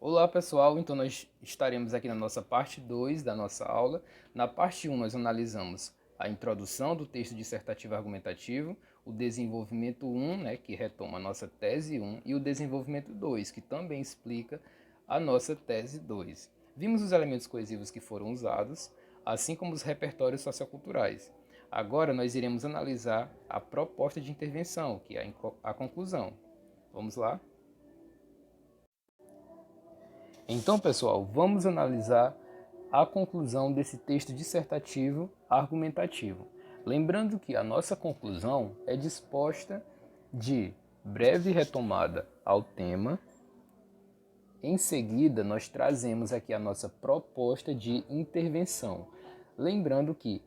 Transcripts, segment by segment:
Olá pessoal, então nós estaremos aqui na nossa parte 2 da nossa aula. Na parte 1 nós analisamos a introdução do texto dissertativo argumentativo, o desenvolvimento 1, que retoma a nossa tese 1, e o desenvolvimento 2, que também explica a nossa tese 2. Vimos os elementos coesivos que foram usados, assim como os repertórios socioculturais. Agora nós iremos analisar a proposta de intervenção, que é a conclusão. Vamos lá? Então, pessoal, vamos analisar a conclusão desse texto dissertativo argumentativo. Lembrando que a nossa conclusão é disposta de breve retomada ao tema. Em seguida, nós trazemos aqui a nossa proposta de intervenção. Lembrando que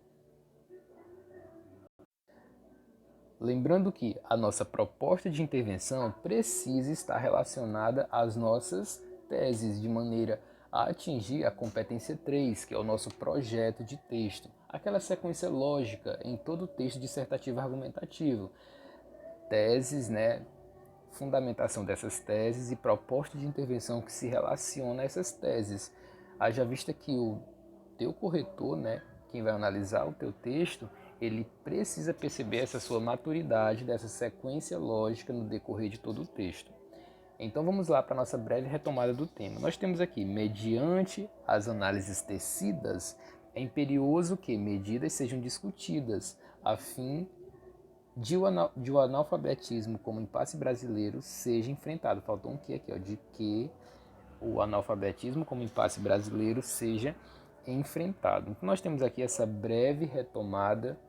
a nossa proposta de intervenção precisa estar relacionada às nossas teses, de maneira a atingir a competência 3, que é o nosso projeto de texto, aquela sequência lógica em todo o texto dissertativo argumentativo. Teses, fundamentação dessas teses e proposta de intervenção que se relaciona a essas teses. Haja vista que o teu corretor, quem vai analisar o teu texto, ele precisa perceber essa sua maturidade, dessa sequência lógica no decorrer de todo o texto. Então vamos lá para a nossa breve retomada do tema. Nós temos aqui, mediante as análises tecidas, é imperioso que medidas sejam discutidas, a fim de o analfabetismo como impasse brasileiro seja enfrentado. Faltou um que aqui, de que o analfabetismo como impasse brasileiro seja enfrentado. Então nós temos aqui essa breve retomada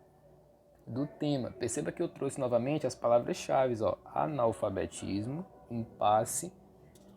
do tema. Perceba que eu trouxe novamente as palavras-chave, analfabetismo, impasse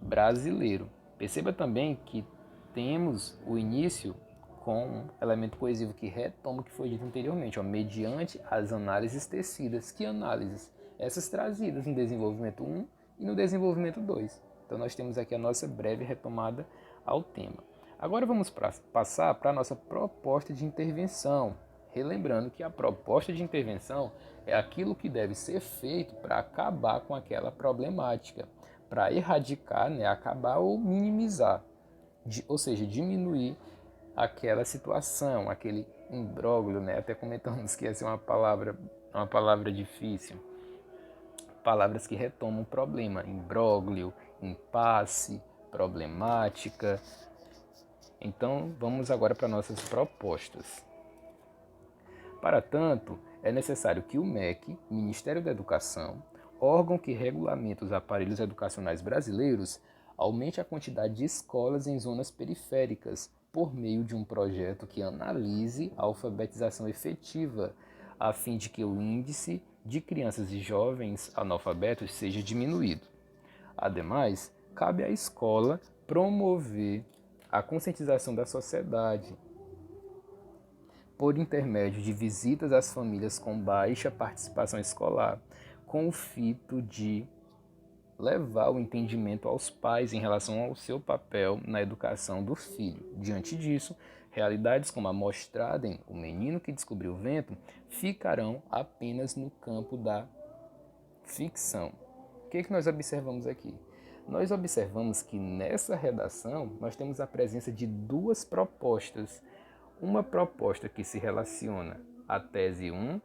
brasileiro. Perceba também que temos o início com um elemento coesivo que retoma o que foi dito anteriormente, mediante as análises tecidas. Que análises? Essas trazidas no desenvolvimento 1 e no desenvolvimento 2. Então nós temos aqui a nossa breve retomada ao tema. Agora vamos passar para a nossa proposta de intervenção. Relembrando que a proposta de intervenção é aquilo que deve ser feito para acabar com aquela problemática, para erradicar, acabar ou minimizar, ou seja, diminuir aquela situação, aquele imbróglio, até comentamos que essa é uma palavra difícil. Palavras que retomam o problema, imbróglio, impasse, problemática. Então, vamos agora para nossas propostas. Para tanto, é necessário que o MEC, Ministério da Educação, órgão que regulamenta os aparelhos educacionais brasileiros, aumente a quantidade de escolas em zonas periféricas por meio de um projeto que analise a alfabetização efetiva, a fim de que o índice de crianças e jovens analfabetos seja diminuído. Ademais, cabe à escola promover a conscientização da sociedade, por intermédio de visitas às famílias com baixa participação escolar, com o fito de levar o entendimento aos pais em relação ao seu papel na educação do filho. Diante disso, realidades como a mostrada em O Menino que Descobriu o Vento ficarão apenas no campo da ficção. O que nós observamos aqui? Nós observamos que nessa redação nós temos a presença de duas propostas. Uma proposta que se relaciona à tese 1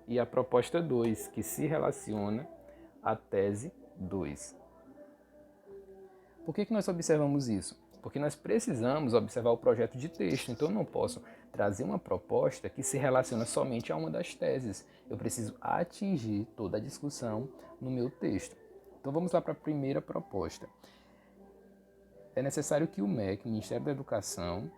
e a proposta 2, que se relaciona à tese 2. Por que nós observamos isso? Porque nós precisamos observar o projeto de texto, então eu não posso trazer uma proposta que se relaciona somente a uma das teses. Eu preciso atingir toda a discussão no meu texto. Então vamos lá para a primeira proposta. É necessário que o MEC, Ministério da Educação,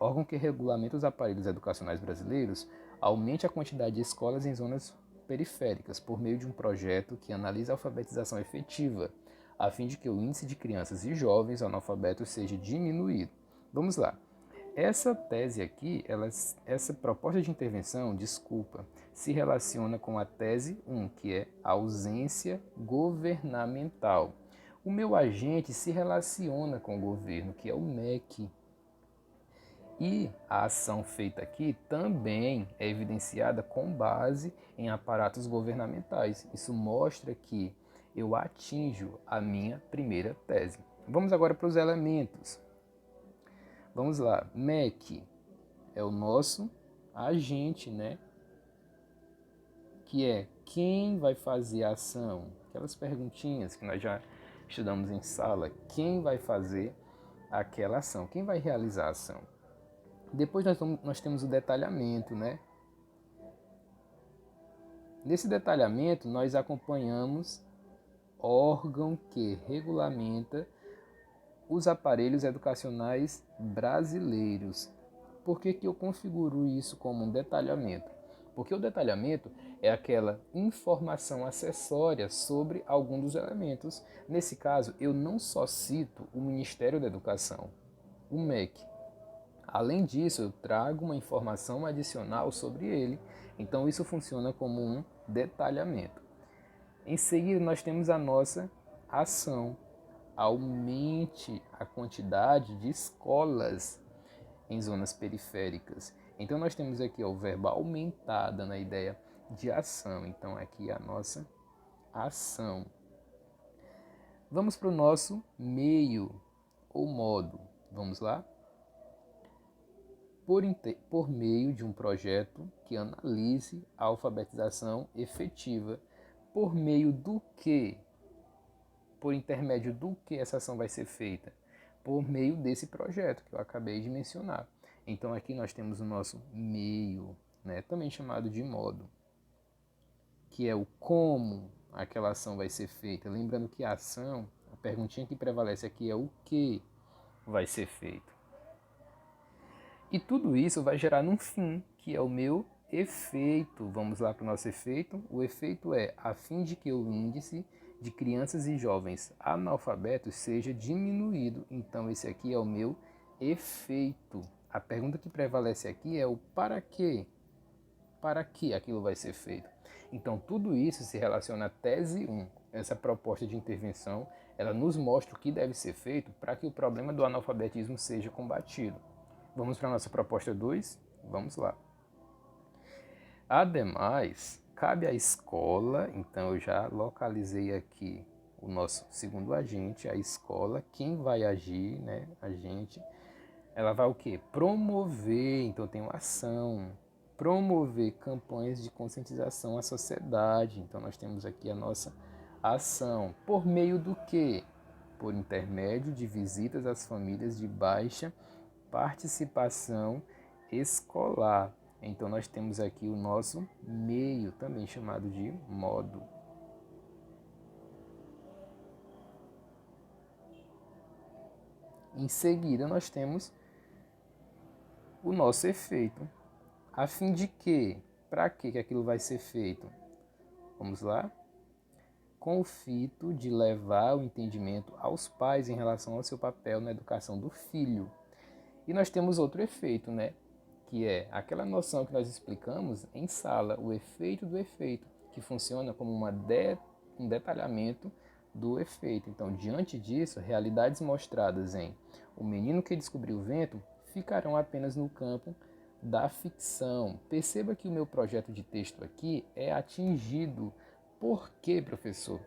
órgão que regulamenta os aparelhos educacionais brasileiros, aumente a quantidade de escolas em zonas periféricas por meio de um projeto que analise a alfabetização efetiva, a fim de que o índice de crianças e jovens analfabetos seja diminuído. Vamos lá. Essa tese aqui, essa proposta de intervenção, se relaciona com a tese 1, que é a ausência governamental. O meu agente se relaciona com o governo, que é o MEC. E a ação feita aqui também é evidenciada com base em aparatos governamentais. Isso mostra que eu atinjo a minha primeira tese. Vamos agora para os elementos. Vamos lá, MEC é o nosso agente, né? Que é quem vai fazer a ação. Aquelas perguntinhas que nós já estudamos em sala. Quem vai fazer aquela ação? Quem vai realizar a ação? Depois nós temos o detalhamento, né? Nesse detalhamento, nós acompanhamos órgão que regulamenta os aparelhos educacionais brasileiros. Por que eu configuro isso como um detalhamento? Porque o detalhamento é aquela informação acessória sobre algum dos elementos. Nesse caso, eu não só cito o Ministério da Educação, o MEC. Além disso, eu trago uma informação adicional sobre ele. Então, isso funciona como um detalhamento. Em seguida, nós temos a nossa ação. Aumente a quantidade de escolas em zonas periféricas. Então, nós temos aqui o verbo aumentar, dando a ideia de ação. Então, aqui a nossa ação. Vamos para o nosso meio ou modo. Vamos lá? Por meio de um projeto que analise a alfabetização efetiva. Por meio do que? Por intermédio do que essa ação vai ser feita? Por meio desse projeto que eu acabei de mencionar. Então aqui nós temos o nosso meio, né, também chamado de modo, que é o como aquela ação vai ser feita. Lembrando que a ação, a perguntinha que prevalece aqui é o que vai ser feito. E tudo isso vai gerar num fim, que é o meu efeito. Vamos lá para o nosso efeito. O efeito é a fim de que o índice de crianças e jovens analfabetos seja diminuído. Então esse aqui é o meu efeito. A pergunta que prevalece aqui é o para quê? Para que aquilo vai ser feito? Então tudo isso se relaciona à tese 1. Essa proposta de intervenção, ela nos mostra o que deve ser feito para que o problema do analfabetismo seja combatido. Vamos para a nossa proposta 2? Vamos lá. Ademais, cabe à escola, então eu já localizei aqui o nosso segundo agente, a escola, quem vai agir, né? Agente, ela vai o quê? Promover, então tem uma ação, promover campanhas de conscientização à sociedade. Então nós temos aqui a nossa ação. Por meio do quê? Por intermédio de visitas às famílias de baixa participação escolar. Então nós temos aqui o nosso meio, também chamado de modo. Em seguida nós temos o nosso efeito. A fim de que? Para que aquilo vai ser feito? Vamos lá? Com o fito de levar o entendimento aos pais em relação ao seu papel na educação do filho. E nós temos outro efeito, né? Que é aquela noção que nós explicamos em sala, o efeito do efeito, que funciona como um detalhamento do efeito. Então, diante disso, realidades mostradas em O Menino que Descobriu o Vento ficarão apenas no campo da ficção. Perceba que o meu projeto de texto aqui é atingido. Por quê, professor?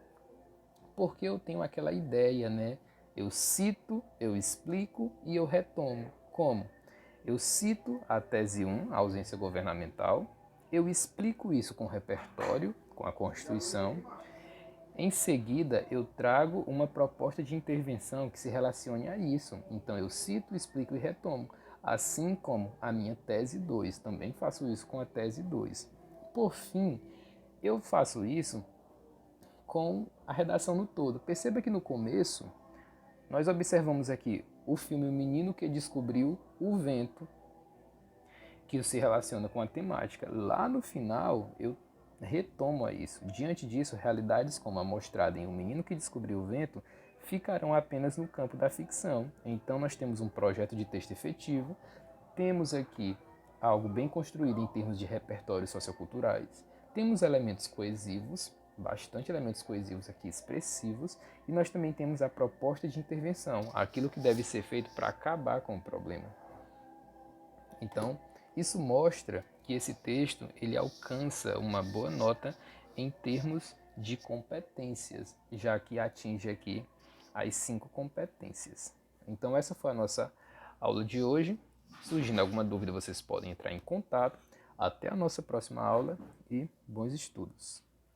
Porque eu tenho aquela ideia, né? Eu cito, eu explico e eu retomo. Como? Eu cito a tese 1, a ausência governamental, eu explico isso com o repertório, com a Constituição. Em seguida, eu trago uma proposta de intervenção que se relacione a isso. Então, eu cito, explico e retomo. Assim como a minha tese 2, também faço isso com a tese 2. Por fim, eu faço isso com a redação no todo. Perceba que no começo, nós observamos aqui o filme O Menino que Descobriu o Vento, que se relaciona com a temática. Lá no final, eu retomo a isso. Diante disso, realidades como a mostrada em O Menino que Descobriu o Vento ficarão apenas no campo da ficção. Então, nós temos um projeto de texto efetivo, temos aqui algo bem construído em termos de repertórios socioculturais, temos elementos coesivos, bastante elementos coesivos aqui expressivos, e nós também temos a proposta de intervenção, aquilo que deve ser feito para acabar com o problema. Então, isso mostra que esse texto ele alcança uma boa nota em termos de competências, já que atinge aqui as 5 competências. Então essa foi a nossa aula de hoje. Surgindo alguma dúvida, vocês podem entrar em contato. Até a nossa próxima aula e bons estudos!